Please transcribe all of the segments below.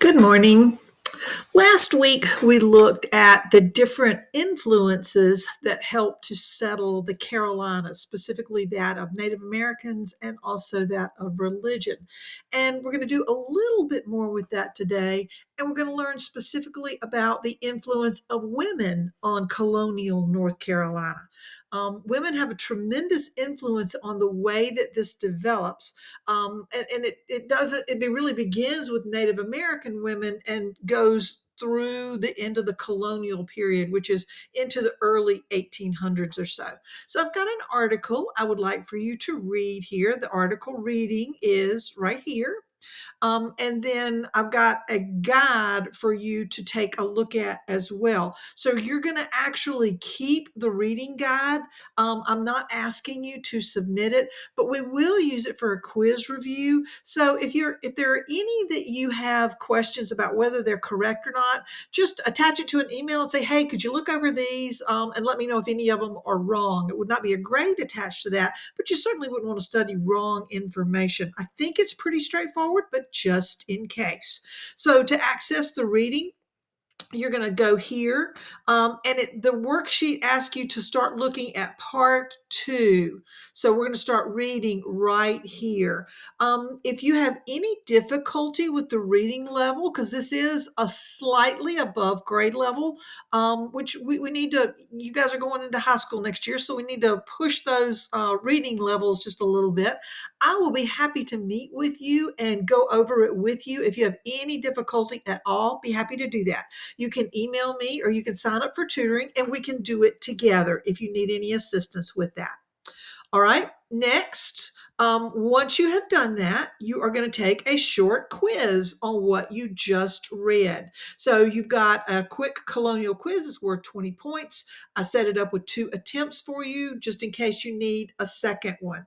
Good morning. Last week, we looked at the different influences that helped to settle the Carolinas, specifically that of Native Americans and also that of religion. And we're going to do a little bit more with that today. And we're going to learn specifically about the influence of women on colonial North Carolina. Women have a tremendous influence on the way that this develops. And it doesn't, it really begins with Native American women and goes through the end of the colonial period, which is into the early 1800s or so. So I've got an article I would like for you to read here. The article reading is right here. And then I've got a guide for you to take a look at as well. So you're going to actually keep the reading guide. I'm not asking you to submit it, but we will use it for a quiz review. So if there are any that you have questions about whether they're correct or not, just attach it to an email and say, hey, could you look over these and let me know if any of them are wrong. It would not be a grade attached to that, but you certainly wouldn't want to study wrong information. I think it's pretty straightforward, but just in case. So to access the reading, you're going to go here, the worksheet asks you to start looking at part 2. So we're going to start reading right here. If you have any difficulty with the reading level, because this is a slightly above grade level, which we need to, you guys are going into high school next year, so we need to push those reading levels just a little bit. I will be happy to meet with you and go over it with you. If you have any difficulty at all, be happy to do that. You can email me or you can sign up for tutoring and we can do it together if you need any assistance with that. All right, next, once you have done that, you are going to take a short quiz on what you just read. So you've got a quick colonial quiz. It's worth 20 points. I set it up with 2 attempts for you just in case you need a second one.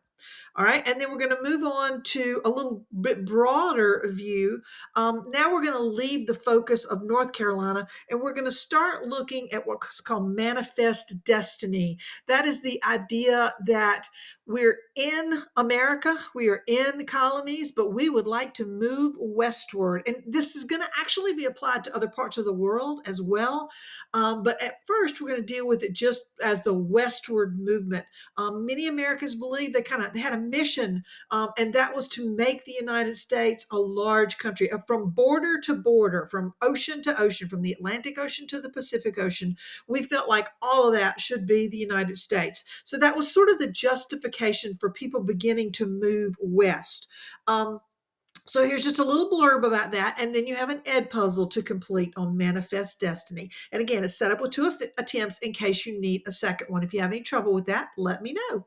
All right, and then we're going to move on to a little bit broader view. Now we're going to leave the focus of North Carolina and we're going to start looking at what's called manifest destiny. That is the idea that we're in America, we are in the colonies, but we would like to move westward. And this is going to actually be applied to other parts of the world as well. But at first, we're going to deal with it just as the westward movement. Many Americans believe they had a mission, and that was to make the United States a large country, from border to border, from ocean to ocean, from the Atlantic Ocean to the Pacific Ocean. We felt like all of that should be the United States. So that was sort of the justification for people beginning to move west. So here's just a little blurb about that, and then you have an ed puzzle to complete on manifest destiny. And again, it's set up with 2 attempts in case you need a second one. If you have any trouble with that, let me know.